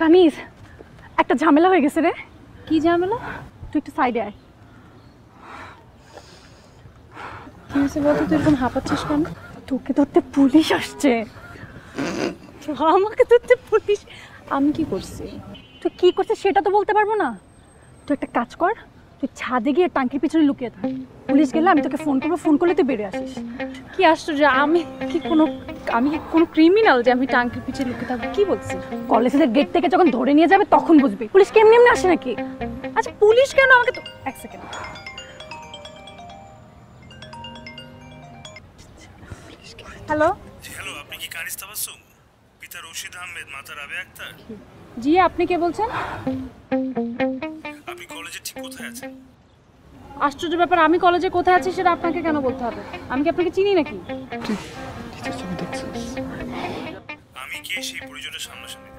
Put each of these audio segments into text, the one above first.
কানিজ একটা ঝামেলা হয়ে গেছে রে। কি ঝামেলা? তুই একটু সাইডে আয়। কি হয়েছে বলতো? তুই এরকম হাঁপাচ্ছিস কেন? তোকে ধরতে পুলিশ আসছে। আমাকে ধরতে পুলিশ? আমি কি করছি? তুই কি করছিস সেটা তো বলতে পারবো না। তুই একটা কাজ কর, তুই ছাদে গিয়ে টাঙ্কির পিছনে লুকিয়ে থাক। পুলিশ গেলে আমি তোকে ফোন করবো, ফোন করলে তুই বেরিয়ে আসিস। কি আশ্চর্য! আমি কি কোনো ক্রিমিনাল যে আমি টাঙ্কির পিছনে লুকিয়ে থাকবো? কি বলছিস? কলেজের গেট থেকে যখন ধরে নিয়ে যাবে তখন বুঝবি পুলিশ কেমনি এমনি আসে নাকি। আচ্ছা পুলিশ কেন আমাকে তো... এক সেকেন্ড। হ্যালো হ্যালো, আপনি কি কানিজ তাবাসসুম? পিতা রশিদ আহমেদ, মাতা রাবেয়া আক্তার। জি, আপনি কে বলছেন? আপনি কলেজে ঠিক কোথায় আছেন? আশ্চর্য ব্যাপার, আমি কলেজে কোথায় আছি সেটা আপনাকে কেন বলতে হবে? আমি কি আপনাকে চিনি নাকি? আমি কে সেই পরিচয়টা সামনাসামনি,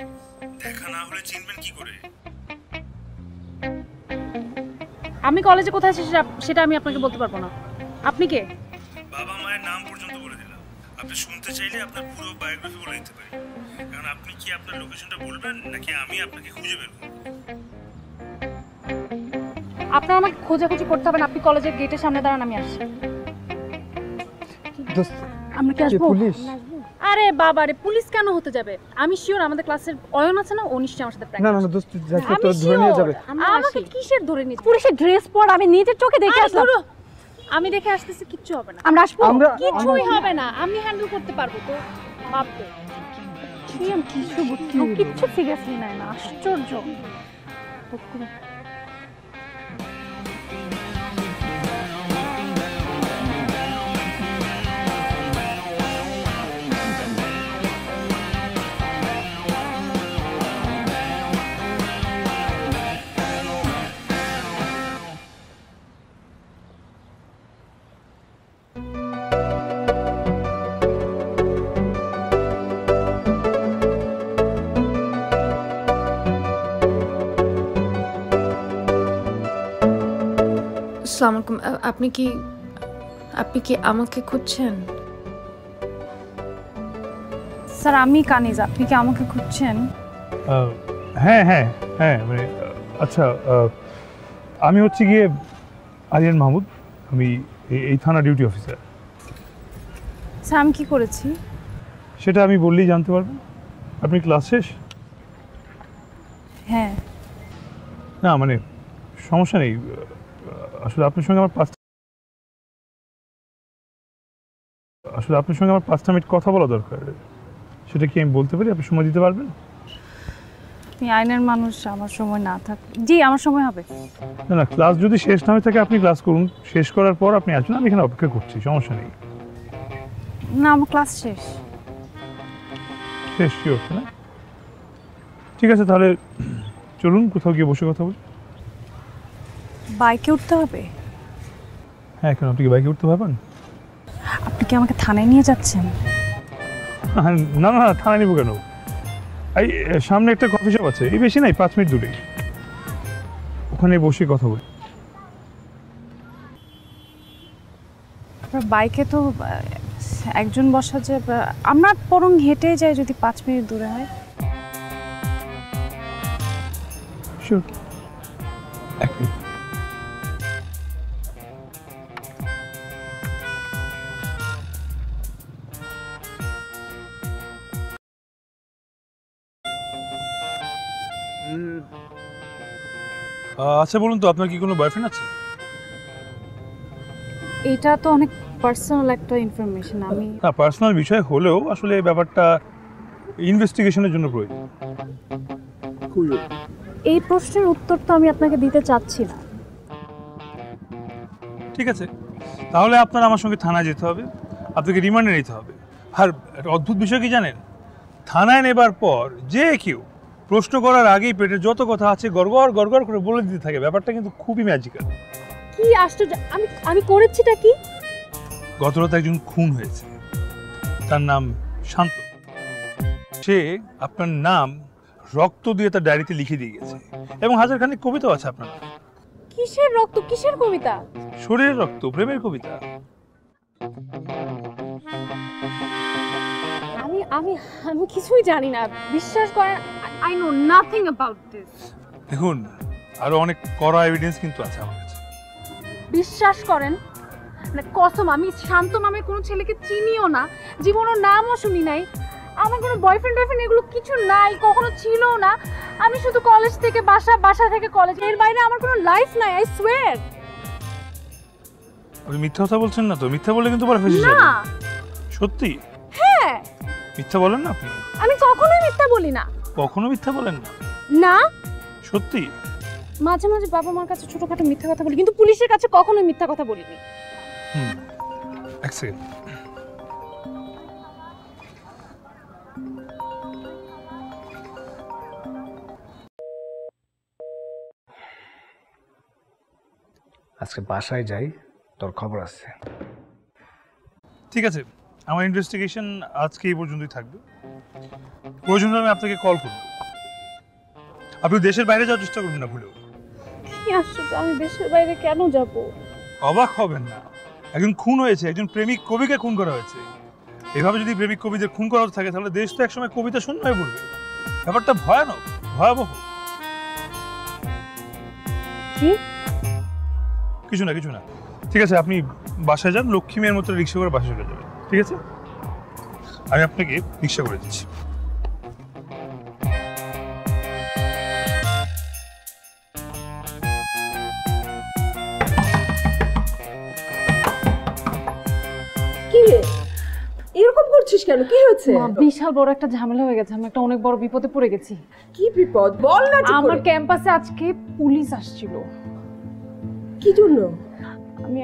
দেখা না হলে চিনবেন কি করে? আমি কলেজে কোথায় আছি সেটা আমি আপনাকে বলতে পারবো না। আপনি কে? বাবা মায়ের নাম পর্যন্ত বলে দিলাম। আপনি শুনতে চাইলে আপনার পুরো বায়োগ্রাফি বলে দিতে পারি। কারণ আপনি কি আপনার লোকেশনটা বলবেন নাকি আমি আপনাকে খুঁজে বের করব? আপনার আমাকে খোঁজাখুঁজি করতে হবে না। আপনি কলেজের গেটের সামনে দাঁড়ান, আমি আসছি। আমরা কি আসবো? পুলিশ? আরে বাবা রে, পুলিশ কেন হতে যাবে? আমি শিওর আমাদের ক্লাসের অয়ন আছে না, ও নিশ্চয়ই আমার সাথে না প্র্যাকটিস। না না দোস্ত, যাকে তো ধরে নিয়ে যাবে। আমাকে কিসের ধরে নিয়ে? পুলিশের ড্রেস পর, আমি নিজের চোখে দেখে আসলাম। আমি দেখে আসতেছি, কিচ্ছু হবে না। আমরা আসবো? কিছুই হবে না, আমি হ্যান্ডেল করতে পারবো। তো ভাবতো কিচ্ছু সিরিয়াসলি নেয় না। আশ্চর্য। আসসালামু আলাইকুম। আপনি কি আমাকে খুঁজছেন? স্যার, আমি কানিজ। আপনি কি আমাকে খুঁজছেন? হ্যাঁ হ্যাঁ হ্যাঁ, মানে আচ্ছা, আমি হচ্ছে গিয়ে আরিয়ান মাহমুদ। আমি এই থানা ডিউটি অফিসার। স্যার, আমি কি করেছি? সেটা আমি বললেই জানতে পারবেন। আপনি ক্লাস শেষ? হ্যাঁ। না মানে সমস্যা নেই, আসলে আপনার সঙ্গে আমার 5টা মিনিট কথা বলা দরকার। সেটা কি আমি বলতে পারি? আপনি সময় দিতে পারবেন? আপনি আইনের মানুষ, আমার সময় না থাক। জি, আমার সময় হবে। না না, ক্লাস যদি শেষ না হয়ে থাকে আপনি ক্লাস করুন, শেষ করার পর আপনি আসবেন, আমি এখানে অপেক্ষা করছি, সমস্যা নেই। না, আমার ক্লাস শেষ। শেষ শিওর না? ঠিক আছে, তাহলে চলুন কোথাও গিয়ে বসে কথা বলি। বাইকে উঠতে হবে? হ্যাঁ, কেন আপনি কি বাইকে উঠতে পারবেন? আপনি কি আমাকে থানায় নিয়ে যাচ্ছেন? না না, থানায় নিব কেন? এই সামনে একটা কফি শপ আছে, এই বেশি নাই, 5 মিনিট দূরে, ওখানে বসে কথা বলি। আপনার বাইকে তো একজন বসা যে, আমরা বরং হেঁটে যাই যদি 5 মিনিট দূরে হয়। Sure, 1 minute. আচ্ছা বলুন তো, আপনার কি কোনো বয়ফ্রেন্ড আছে? এটা তো অনেক পার্সোনাল একটা ইনফরমেশন। আমি না, পার্সোনাল বিষয় হলেও আসলে এই ব্যাপারটা ইনভেস্টিগেশনের জন্য প্রয়োজন। এই প্রশ্নের উত্তর তো আমি আপনাকে দিতে চাচ্ছি না। ঠিক আছে, তাহলে আপনার আমার সঙ্গে থানায় যেতে হবে, আপনাকে রিমান্ডে নিতে হবে। আর একটা অদ্ভুত বিষয় কি জানেন, থানায় নেবার পর যে কেউ প্রশ্ন করার আগেই পেটের যত কথা আছে গড়গড় গড়গড় করে বলে দিতে থাকে। ব্যাপারটা কিন্তু খুবই ম্যাজিক্যাল। কি আশ্চর্য! আমি করেছিটা কি? গত রাতে একজন খুন হয়েছে, তার নাম শান্ত। সে আপনার নাম রক্ত দিয়ে তার ডায়েরিতে লিখে দিয়ে গেছে, এবং হাজারখানেক কবিতাও আছে আপনার। কিসের রক্ত? কিসের কবিতা? শরীরের রক্ত, প্রেমের কবিতা। আমি আমি আমি কিছুই জানি না, বিশ্বাস করেন। I know nothing about this. দেখুন আরো অনেক কড়া এভিডেন্স কিন্তু আছে আমার কাছে। বিশ্বাস করেন, মানে কসম, আমি শান্ত নামে কোনো ছেলেকে চিনিও না, জীবনের নামও শুনি নাই, আমার কোনো বয়ফ্রেন্ড টয়ফ্রেন্ড এগুলো কিছু নাই, কখনো ছিলও না। আমি শুধু কলেজ থেকে বাসা, বাসা থেকে কলেজ, এর বাইরে আমার কোনো লাইফ নাই, আই সোয়্যার। আপনি মিথ্যা কথা বলছেন না তো? মিথ্যা বললে কিন্তু পরে ফেসে না। যাবেন। সত্যি? হ্যাঁ, মিথ্যা বলেন না আপনি? আমি কখনোই মিথ্যা বলি না। কখনো মিথ্যা বলেন না? না, সত্যি? মাঝে মাঝে বাবা মার কাছে ছোটখাটো মিথ্যা কথা বলি, কিন্তু পুলিশের কাছে কখনোই মিথ্যা কথা বলিনি। এক সেকেন্ড। আজকে বাসায় যাই, তোর খবর আছে। ঠিক আছে, আমার ইনভেস্টিগেশন আজকে এই পর্যন্তই থাকবে। প্রয়োজন হলে আমি আপনাকে কল করব। আপনি দেশের বাইরে যাওয়ার চেষ্টা করবেন না ভুলেও। কি আশ্চর্য, আমি দেশের বাইরে কেন যাব? অবাক হবেন না, একজন খুন হয়েছে, একজন প্রেমিক কবিকে খুন করা হয়েছে। এভাবে যদি প্রেমিক কবিদের খুন করা থাকে তাহলে দেশ তো একসময় কবিতা শূন্য হয়ে পড়বে। ব্যাপারটা ভয়ানক, ভয়াবহ। কি? কিছু না, কিছু না। ঠিক আছে, আপনি বাসায় যান, লক্ষ্মী মেয়ের মতো রিক্সা করে বাসায় চলে যাবেন। ঠিক আছে, আমি আপনাকে রিক্সা করে দিচ্ছি। কি রে, এরকম করছিস কেন? কি হয়েছে? বিশাল বড় একটা ঝামেলা হয়ে গেছে, আমি একটা অনেক বড় বিপদে পড়ে গেছি। কি বিপদ বল না। আমার ক্যাম্পাসে আজকে পুলিশ আসছিল। কি জন্য?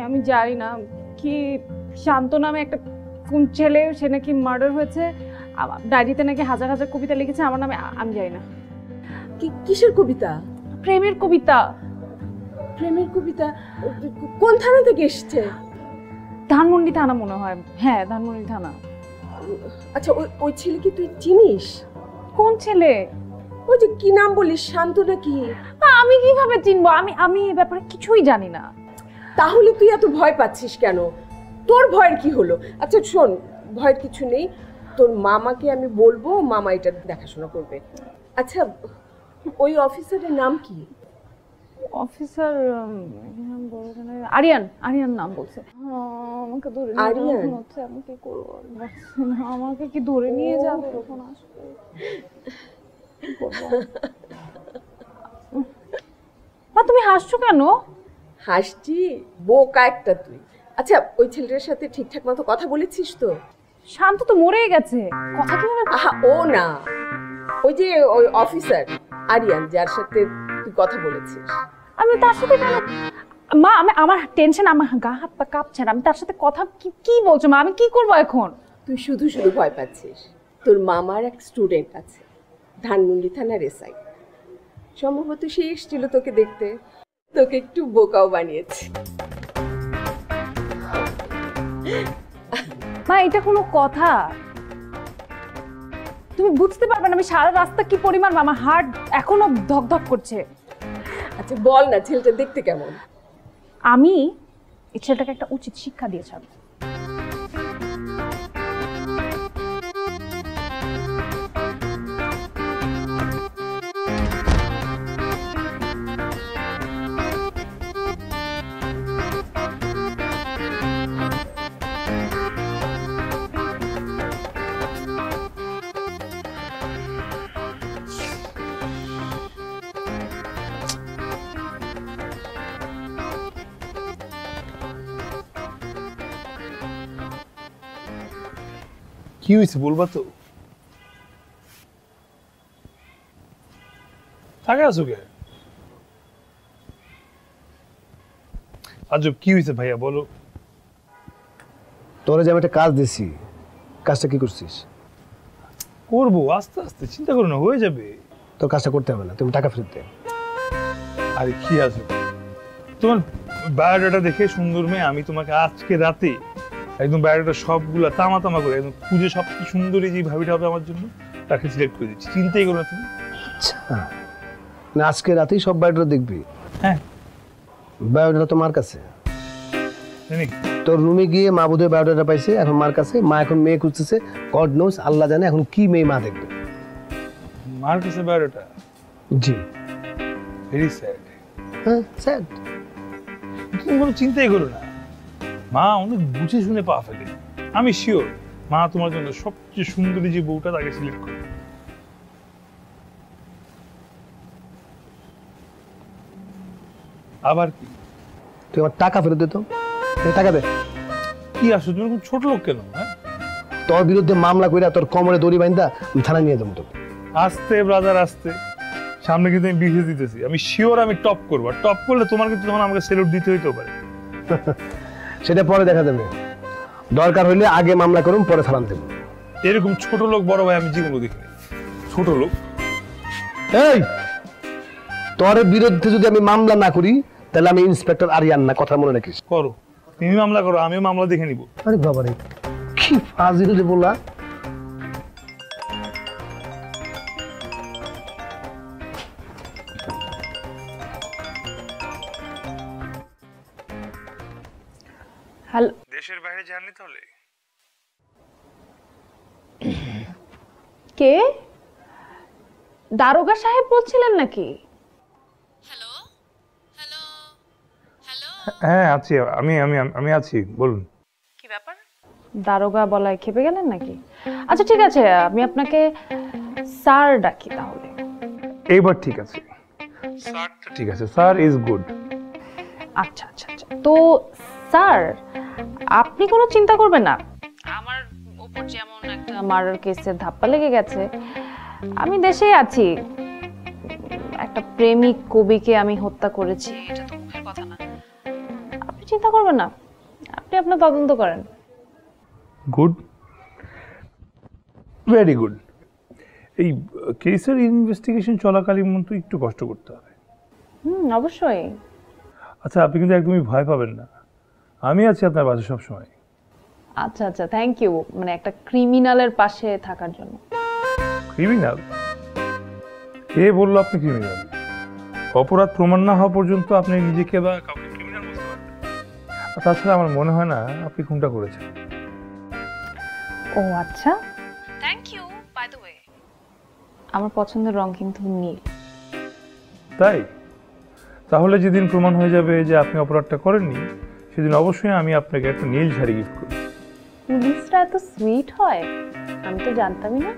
আমি জানি না, কি শান্ত নামে একটা কোন ছেলে, সে নাকি মার্ডার হয়েছে, ডায়েরিতে নাকি হাজার হাজার কবিতা লিখেছে আমার নামে, আমি জানি না। কিসের কবিতা? প্রেমের কবিতা। প্রেমের কবিতা? কোন থানা থেকে এসেছে? ধানমন্ডি থানা মনে হয়। হ্যাঁ, ধানমন্ডি থানা। আচ্ছা, ওই ছেলে কি তুই চিনিস? কোন ছেলে? ওই যে কি নাম বলিস, শান্ত নাকি? আমি কিভাবে চিনবো? আমি এই ব্যাপারে কিছুই জানি না। তাহলে তুই এত ভয় পাচ্ছিস কেন? তোর ভয়ের কি হলো? আচ্ছা শোন, ভয়ের কিছু নেই, তোর মামাকে আমি বলবো, মামা এটা দেখাশোনা করবে। আচ্ছা, ওই অফিসারের নাম কি? অফিসার আরিয়ান। আরিয়ান নাম বলছে। আমাকে ধরে আরিয়ান? আমি কি করবো? আমাকে কি ধরে নিয়ে যাবে তখন? আসবে মা, তুমি হাসছো কেন? হাসছি? বোকা একটা তুই। আচ্ছা, ওই ছেলেটার সাথে ঠিকঠাক মতো কথা বলেছিস তো? শান্ত তো মরেই গেছে, কথা কিভাবে? আহা, ও না, ওই যে ওই অফিসার আরিয়ান, যার সাথে তুই কথা বলেছিস। আমি তার সাথে কেন? মা, আমার টেনশন, আমার গা হাত পা কাঁপছে না। আমি তার সাথে কথা কি বলছো মা? আমি কি করবো এখন? তুই শুধু শুধু ভয় পাচ্ছিস। তোর মামার এক স্টুডেন্ট আছে ধানমন্ডি থানার এসআই, সম্ভবত সে এসেছিল তোকে দেখতে, তোকে একটু বোকাও বানিয়েছে। মা, এটা কোনো কথা? তুমি বুঝতে পারবে না আমি সারা রাস্তা কি পরিমাণ, আমার হার্ট এখনো ধকধক করছে। আচ্ছা বল না, ছেলেটা দেখতে কেমন? আমি এই ছেলেটাকে একটা উচিত শিক্ষা দিয়ে ছাড়বো। কি হয়েছে বলবা তো? থাকে আছো কে? আজব, কি হয়েছে ভাইয়া বলো। তোরা যে আমি একটা কাজ দিছি, কাজটা কি করছিস? করবো আস্তে আস্তে, চিন্তা করো না, হয়ে যাবে। তোর কাজটা করতে হবে না, তুমি টাকা ফেরত দে। আরে কি আছে, তোমার বায়োডাটা দেখে সুন্দর মেয়ে, আমি তোমাকে আজকে রাতে একদম বায়োডাটা সবগুলা তামা তামা করে একদম খুঁজে সবচেয়ে সুন্দরী যে ভাবিটা হবে আমার জন্য তাকে সিলেক্ট করে দিচ্ছি। চিন্তাই করো না তুমি। আচ্ছা, না আজকে রাতেই সব বায়োডাটা দেখবি? হ্যাঁ। বায়োডাটা তো মার কাছে। জানি তোর রুমে গিয়ে মা বোধহয় বায়োডাটা পাইছে, এখন মার কাছে। মা এখন মেয়ে খুঁজতেছে, গড নোস, আল্লাহ জানে এখন কি মেয়ে মা দেখবে। মা মার কাছে বায়োডাটা? জি। Very sad. হ্যাঁ, স্যাড। তুমি কোনো চিন্তাই করো না, মা অনেক বুঝে শুনে পা ফেলে। আমি শিওর মা তোমার জন্য সবচেয়ে সুন্দরী যে বউটা তাকে সিলেক্ট করবে। আবার কি? তুই আমার টাকা ফেরত দে তো। টাকা দে। কি আসো তুমি খুব ছোট লোক কেন? হ্যাঁ, তোর বিরুদ্ধে মামলা কইরা তোর কোমরে দড়ি বাইন্দা আমি থানায় নিয়ে যাবো তোকে। আস্তে ব্রাদার আস্তে, সামনে কিন্তু আমি বিশেষ দিতেছি। আমি শিওর আমি টপ করবো, টপ করলে তোমার কিন্তু তখন আমাকে সেলুট দিতে হইতেও পারে। সেটা পরে দেখা যাবে, দরকার হইলে আগে মামলা করুন, পরে সালাম দেবো। এরকম ছোট লোক বড় ভাই আমি জীবনে দেখিনি। ছোট লোক। এই, তোর বিরুদ্ধে যদি আমি মামলা না করি তাহলে আমি ইন্সপেক্টর আরিয়ান না, কথা মনে রাখিস। করো, তুমি মামলা করো, আমিও মামলা দেখে নিব। আরে বাবা রে, কি ফাজিল রে বলা। হ্যালো, দেশের বাইরে যাননি তাহলে? কে? দারোগা সাহেব বলছিলেন নাকি? হ্যাঁ আছি, আমি আমি আমি আছি, বলুন। দারোগা বলায় খেপে গেলেন নাকি? আচ্ছা ঠিক আছে, আমি আপনাকে স্যার ডাকি তাহলে। এইবার ঠিক আছে, স্যারটা ঠিক আছে, স্যার ইজ গুড। আচ্ছা আচ্ছা আচ্ছা, তো স্যার আপনি কোনো চিন্তা করবেন না। আমার উপর যেমন একটা মার্ডার কেসের ধাপ্পা লেগে গেছে, আমি দেশেই আছি। একটা প্রেমিক কবিকে আমি হত্যা করেছি, এটা তো মুখের কথা না। আপনি চিন্তা করবেন না, আপনি আপনার তদন্ত করেন। Good, very good. এই কেসের ইনভেস্টিগেশন চলাকালীন মতো একটু কষ্ট করতে হবে। অবশ্যই। আচ্ছা, আপনি কিন্তু একদমই ভয় পাবেন না, আমি আছি আপনার পাশে সব সময়। আচ্ছা আচ্ছা, থ্যাংক ইউ, মানে একটা ক্রিমিনালের পাশে থাকার জন্য। ক্রিমিনাল? কে বললো আপনি ক্রিমিনাল? অপরাধ প্রমাণ না হওয়া পর্যন্ত আপনি নিজেকে বা কাউকে ক্রিমিনাল বলতে পারবেন। আর তাছাড়া আমার মনে হয় না আপনি খুনটা করেছেন। ও আচ্ছা, thank you. By the way, আমার পছন্দের রং কিন্তু নীল। তাই? তাহলে যেদিন প্রমাণ হয়ে যাবে যে আপনি অপরাধটা করেননি, সেদিন অবশ্যই আমি আপনাকে একটা নীল শাড়ি গিফট করব। পুলিশরা এত সুইট হয়, আমি তো জানতামই না।